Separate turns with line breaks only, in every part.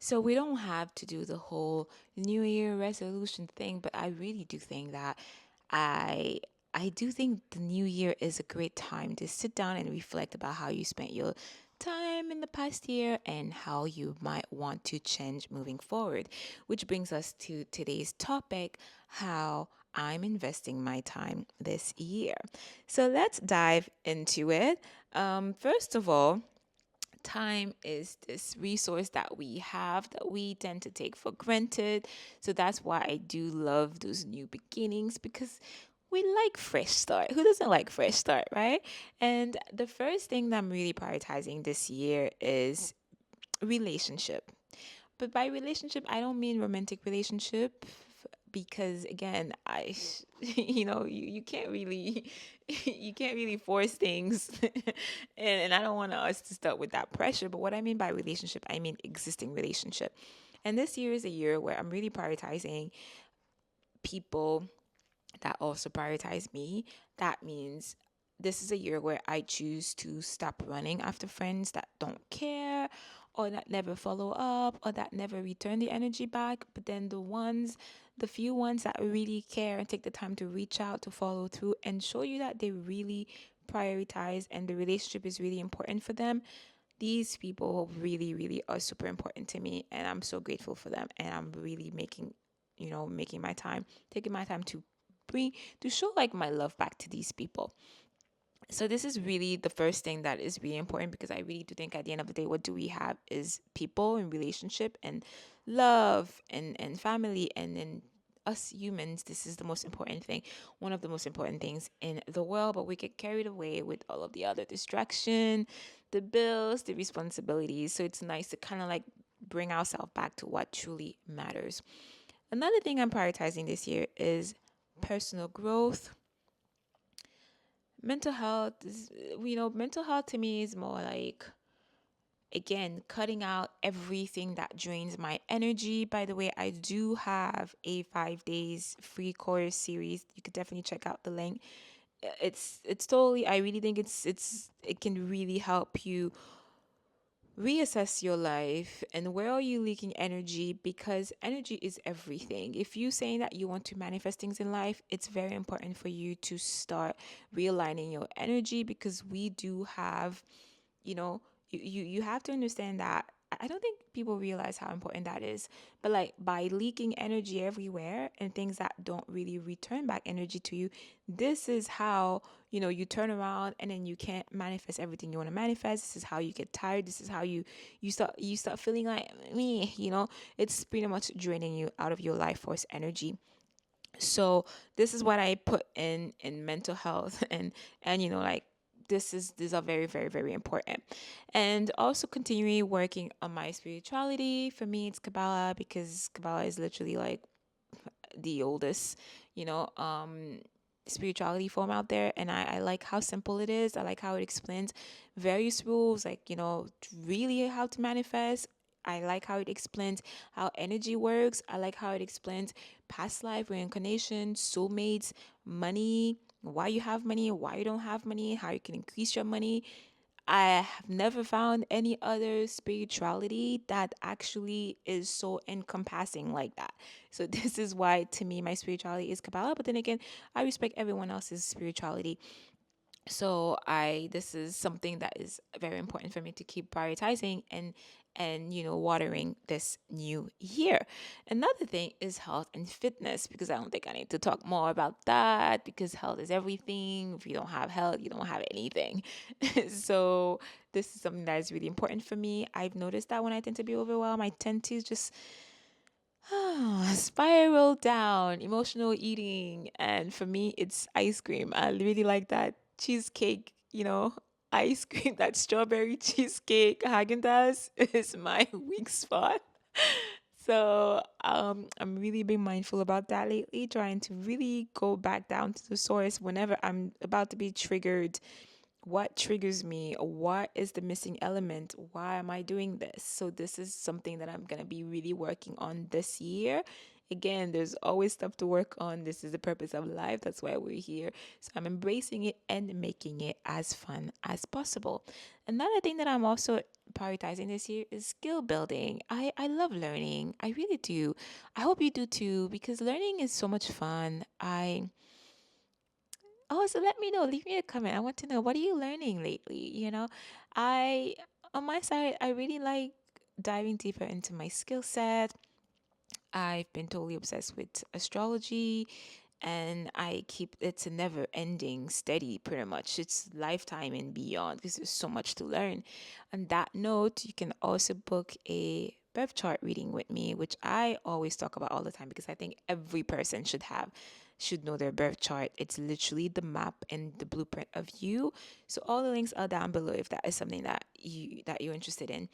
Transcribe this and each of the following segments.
So we don't have to do the whole New Year resolution thing, but I really do think that I I do think the new year is a great time to sit down and reflect about how you spent your time in the past year and how you might want to change moving forward. Which brings us to today's topic, how I'm investing my time this year. So let's dive into it. First of all, time is this resource that we have that we tend to take for granted. So that's why I do love those new beginnings, because we like fresh start. Who doesn't like fresh start, right? And the first thing that I'm really prioritizing this year is relationship. But by relationship, I don't mean romantic relationship, because again, you can't really you can't really force things. And I don't want us to start with that pressure. But what I mean by relationship, I mean existing relationship. And this year is a year where I'm really prioritizing people that also prioritize me. That means this is a year where I choose to stop running after friends that don't care, or that never follow up, or that never return the energy back. But then the few ones that really care and take the time to reach out, to follow through, and show you that they really prioritize and the relationship is really important for them. These people really, really are super important to me, and I'm so grateful for them. And I'm really making my time, taking my time to bring to show like my love back to these people. So this is really the first thing that is really important, because I really do think at the end of the day, what do we have is people and relationship and love and family, and then us humans. This is the most important thing, one of the most important things in the world. But we get carried away with all of the other distraction, the bills, the responsibilities. So it's nice to kind of like bring ourselves back to what truly matters. Another thing I'm prioritizing this year is personal growth. Mental health is, mental health to me is more like, again, cutting out everything that drains my energy. By the way, I do have a 5 days free course series. You could definitely check out the link. It's totally, I really think it can really help you reassess your life and where are you leaking energy, because energy is everything. If you saying that you want to manifest things in life, it's very important for you to start realigning your energy, because we do have, you know, you have to understand that. I don't think people realize how important that is. But like, by leaking energy everywhere and things that don't really return back energy to you, this is how, you turn around and then you can't manifest everything you want to manifest. This is how you get tired. This is how you start feeling like me, it's pretty much draining you out of your life force energy. So this is what I put in mental health, and like, these are very, very, very important. And also continuing working on my spirituality. For me, it's Kabbalah, because Kabbalah is literally like the oldest, you know, spirituality form out there. And I like how simple it is. I like how it explains various rules, like, really how to manifest. I like how it explains how energy works. I like how it explains past life, reincarnation, soulmates, money, why you have money, why you don't have money, how you can increase your money. I have never found any other spirituality that actually is so encompassing like that. So this is why, to me, my spirituality is Kabbalah. But then again, I respect everyone else's spirituality. So I this is something that is very important for me to keep prioritizing and watering this new year. Another thing is health and fitness, because I don't think I need to talk more about that, because health is everything. If you don't have health, you don't have anything. So this is something that is really important for me. I've noticed that when I tend to be overwhelmed, I tend to just spiral down, emotional eating. And for me, it's ice cream. I really like that cheesecake, ice cream, that strawberry cheesecake. Haagen-Dazs is my weak spot. So I'm really being mindful about that lately, trying to really go back down to the source whenever I'm about to be triggered. What triggers me? What is the missing element? Why am I doing this? So this is something that I'm going to be really working on this year, Again, there's always stuff to work on. This is the purpose of life. That's why we're here. So I'm embracing it and making it as fun as possible. Another thing that I'm also prioritizing this year is skill building. I love learning. I really do. I hope you do too, because learning is so much fun. So let me know. Leave me a comment. I want to know, what are you learning lately? I on my side, I really like diving deeper into my skill set. I've been totally obsessed with astrology, and I keep it's a never ending steady, pretty much. It's lifetime and beyond, because there's so much to learn. On that note, you can also book a birth chart reading with me, which I always talk about all the time, because I think every person should know their birth chart. It's literally the map and the blueprint of you. So all the links are down below if that is something that you're interested in.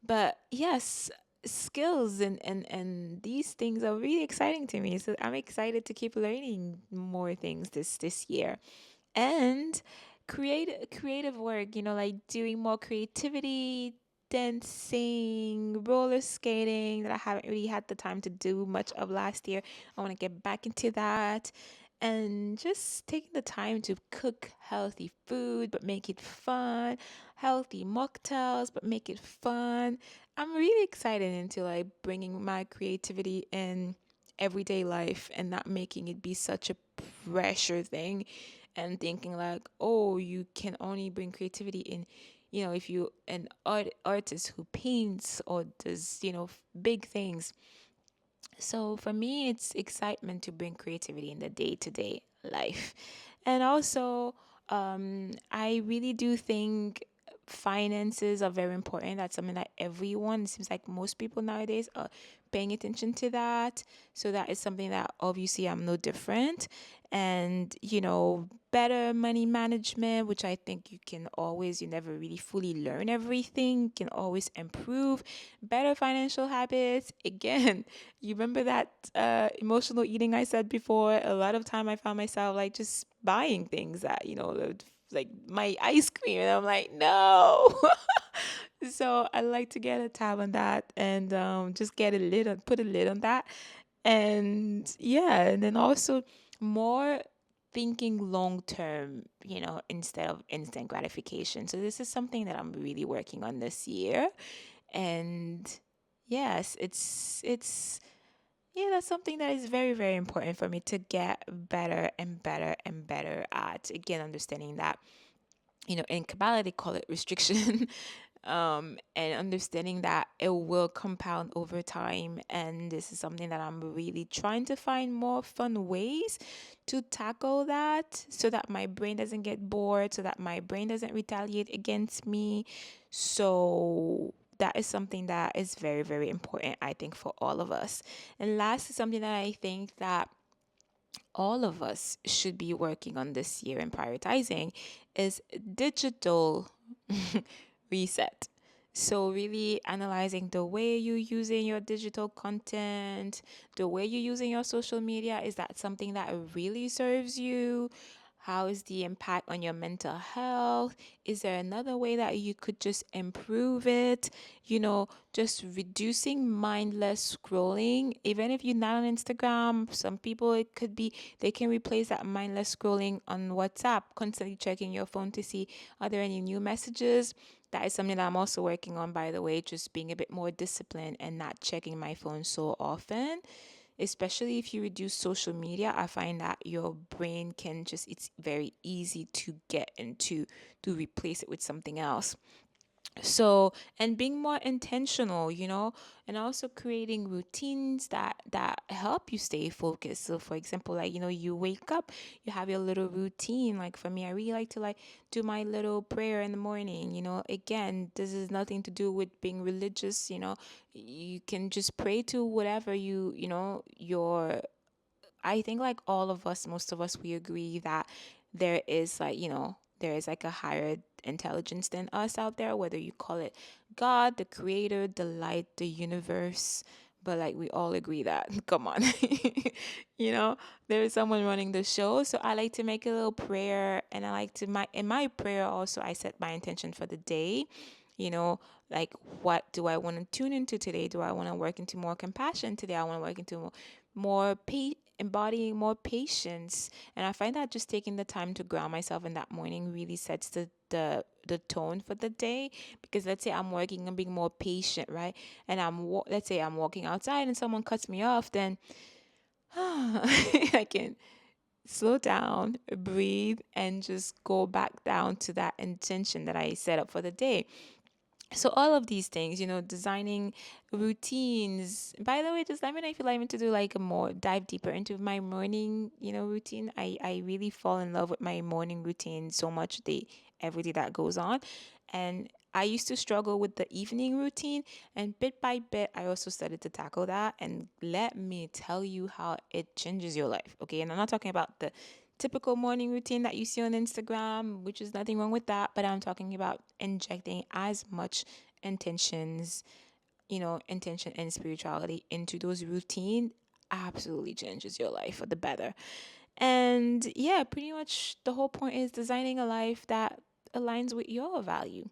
But yes, skills and these things are really exciting to me. So I'm excited to keep learning more things this year. And creative work, like doing more creativity, dancing, roller skating, that I haven't really had the time to do much of last year. I want to get back into that. And just taking the time to cook healthy food but make it fun, healthy mocktails but make it fun. I'm really excited into like bringing my creativity in everyday life and not making it be such a pressure thing, and thinking like, oh, you can only bring creativity in, if you an artist who paints or does, big things. So for me, it's excitement to bring creativity in the day to day life. And also, I really do think finances are very important. That's something that everyone, it seems like most people nowadays are paying attention to that. So that is something that obviously I'm no different. And, better money management, which I think you never really fully learn everything, you can always improve. Better financial habits. Again, you remember that emotional eating I said before? A lot of time I found myself like just buying things that, like my ice cream, and I'm like, no. So I like to get a tab on that, and just put a lid on that. And yeah, and then also more thinking long term, instead of instant gratification. So this is something that I'm really working on this year. And yes, it's yeah, that's something that is very, very important for me to get better and better and better at. Again, understanding that, in Kabbalah, they call it restriction. And understanding that it will compound over time. And this is something that I'm really trying to find more fun ways to tackle that, so that my brain doesn't get bored, so that my brain doesn't retaliate against me. So that is something that is very, very important, I think, for all of us. And last is something that I think that all of us should be working on this year and prioritizing is digital reset. So, really analyzing the way you're using your digital content, the way you're using your social media. Is that something that really serves you? How is the impact on your mental health? Is there another way that you could just improve it? Just reducing mindless scrolling. Even if you're not on Instagram, some people, it could be they can replace that mindless scrolling on WhatsApp, constantly checking your phone to see, are there any new messages? That is something that I'm also working on, by the way, just being a bit more disciplined and not checking my phone so often. Especially if you reduce social media, I find that your brain it's very easy to get into, to replace it with something else. So, and being more intentional, and also creating routines that help you stay focused. So for example, like, you wake up, you have your little routine. Like for me, I really like to like do my little prayer in the morning. Again, this is nothing to do with being religious. You can just pray to whatever your I think, like all of us, most of us, we agree that there is like a higher intelligence than us out there, whether you call it God, the creator, the light, the universe. But like we all agree that, come on, you know, there is someone running the show. So I like to make a little prayer, and I like to, in my prayer also, I set my intention for the day. You know, like what do I want to tune into today? Do I want to work into more compassion today? I want to work into embodying more patience. And I find that just taking the time to ground myself in that morning really sets the tone for the day. Because let's say I'm working on being more patient, right? And let's say I'm walking outside and someone cuts me off, then I can slow down, breathe, and just go back down to that intention that I set up for the day. So all of these things, designing routines. By the way, just let me know if you'd like me to do like a more dive deeper into my morning, routine. I really fall in love with my morning routine so much, the every day that goes on. And I used to struggle with the evening routine, and bit by bit I also started to tackle that, and let me tell you how it changes your life. Okay, and I'm not talking about the typical morning routine that you see on Instagram, which is nothing wrong with that, but I'm talking about injecting as much intentions, intention and spirituality into those routine absolutely changes your life for the better. And yeah, pretty much the whole point is designing a life that aligns with your value.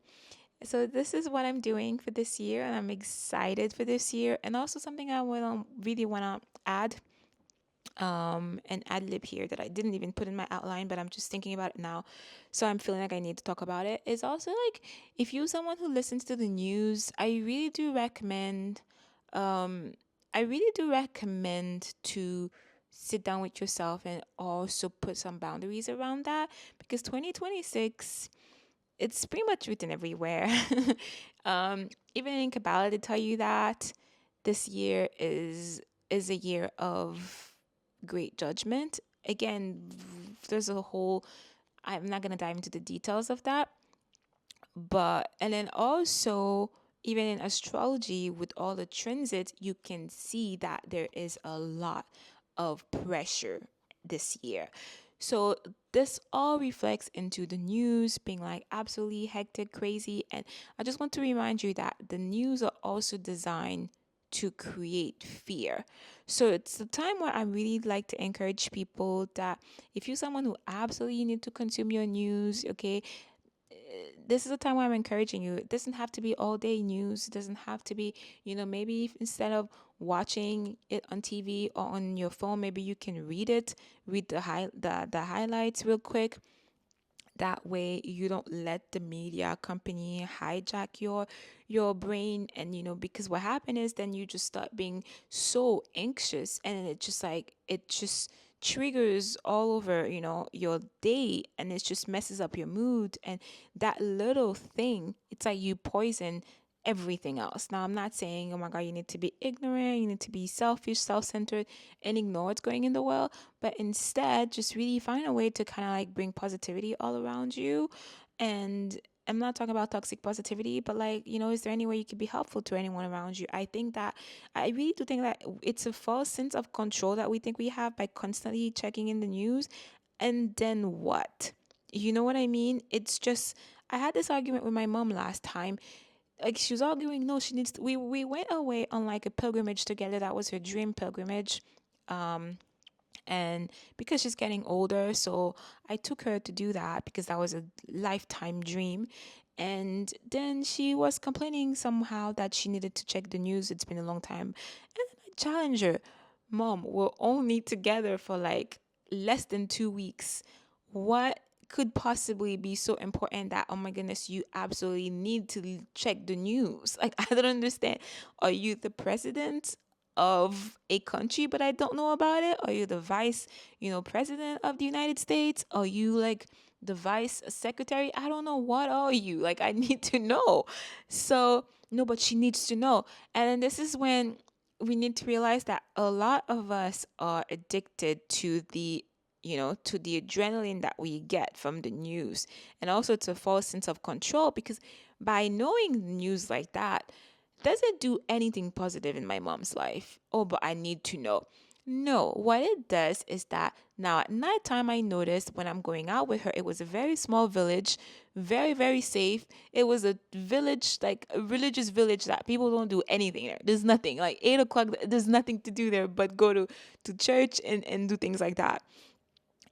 So this is what I'm doing for this year, and I'm excited for this year. And also something I really want to add an ad lib here that I didn't even put in my outline, but I'm just thinking about it now. So I'm feeling like I need to talk about it. Is also like, if you're someone who listens to the news, um, I really do recommend to sit down with yourself and also put some boundaries around that, because 2026, it's pretty much written everywhere. Even in Kabbalah, they tell you that this year is a year of great judgment. Again, there's a whole. I'm not gonna dive into the details of that, but and then also even in astrology with all the transits, you can see that there is a lot of pressure this year. So this all reflects into the news being like absolutely hectic, crazy. And I just want to remind you that the news are also designed to create fear. So it's the time where I really like to encourage people that if you're someone who absolutely need to consume your news, okay, this is a time where I'm encouraging you. It doesn't have to be all day news. It doesn't have to be, maybe if instead of watching it on TV or on your phone, maybe you can read the highlights real quick. That way you don't let the media company hijack your brain. And because what happened is then you just start being so anxious, and then it just triggers all over your day, and it just messes up your mood. And that little thing, it's like you poison everything else. Now, I'm not saying, oh my God, you need to be ignorant, you need to be selfish, self-centered, and ignore what's going in the world, but instead just really find a way to kind of like bring positivity all around you. And I'm not talking about toxic positivity, but like, is there any way you could be helpful to anyone around you? I really do think that it's a false sense of control that we think we have by constantly checking in the news. And then what? You know what I mean? It's just, I had this argument with my mom last time. Like, she was arguing, no, she needs to, we went away on like a pilgrimage together. That was her dream pilgrimage. Um, and because she's getting older, so I took her to do that because that was a lifetime dream. And then she was complaining somehow that she needed to check the news. It's been a long time. And then I challenged her, Mom, we're only together for like less than 2 weeks. What could possibly be so important that, oh my goodness, you absolutely need to check the news? Like, I don't understand. Are you the president of a country but I don't know about it? Are you the vice, president of the United States? Are you like the vice secretary? I don't know. What are you? Like, I need to know. So no, but she needs to know. And then this is when we need to realize that a lot of us are addicted to the adrenaline that we get from the news, and also to a false sense of control, because by knowing the news like that doesn't do anything positive in my mom's life. Oh, but I need to know. No, what it does is that now at nighttime, I noticed when I'm going out with her, it was a very small village, very, very safe. It was a village, like a religious village that people don't do anything there. There's nothing. Like 8 o'clock, there's nothing to do there but go to church and do things like that.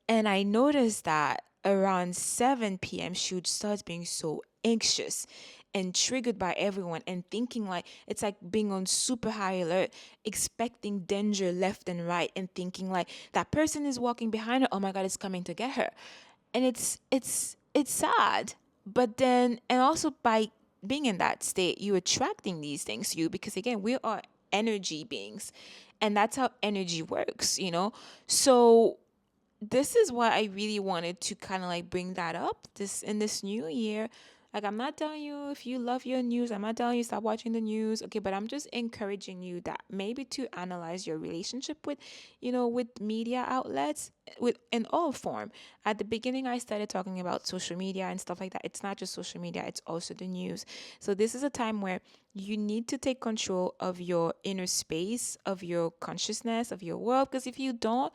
And I noticed that around 7 p.m., she would start being so anxious. and triggered by everyone and thinking like it's like being on super high alert, expecting danger left and right and thinking like that person is walking behind her, oh my god, it's coming to get her. And it's sad. But then, and also by being in that state, you're attracting these things to you, because again, we are energy beings, and that's how energy works, you know. So this is why I really wanted to kind of like bring that up this in this new year. Like, I'm not telling you if you love your news, I'm not telling you stop watching the news, okay, but I'm just encouraging you that maybe to analyze your relationship with, with media outlets, with in all form. At the beginning, I started talking about social media and stuff like that. It's not just social media, it's also the news. So this is a time where you need to take control of your inner space, of your consciousness, of your world, because if you don't,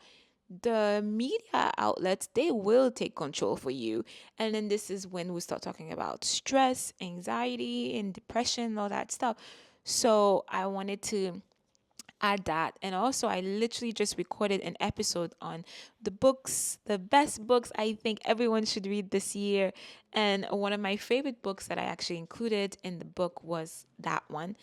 the media outlets, they will take control for you. And then this is when we start talking about stress, anxiety, and depression, all that stuff. So I wanted to add that. And also, I literally just recorded an episode on the books, the best books I think everyone should read this year. And one of my favorite books that I actually included in the book was that one,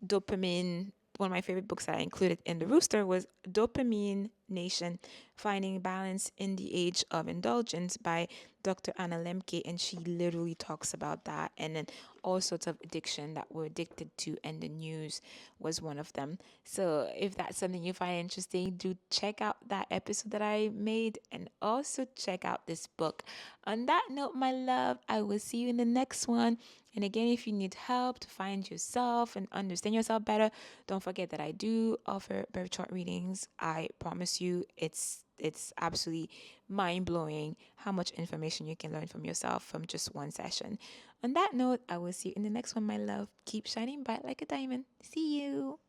Dopamine. One of my favorite books that I included in the Rooster was Dopamine Nation: Finding Balance in the Age of Indulgence by Dr. Anna Lemke. And she literally talks about that, and then all sorts of addiction that we're addicted to, and the news was one of them. So if that's something you find interesting, do check out that episode that I made, and also check out this book. On that note, my love, I will see you in the next one. And again, if you need help to find yourself and understand yourself better, don't forget that I do offer birth chart readings. I promise you, it's absolutely mind blowing how much information you can learn from yourself from just one session. On that note, I will see you in the next one, my love. Keep shining bright like a diamond. See you.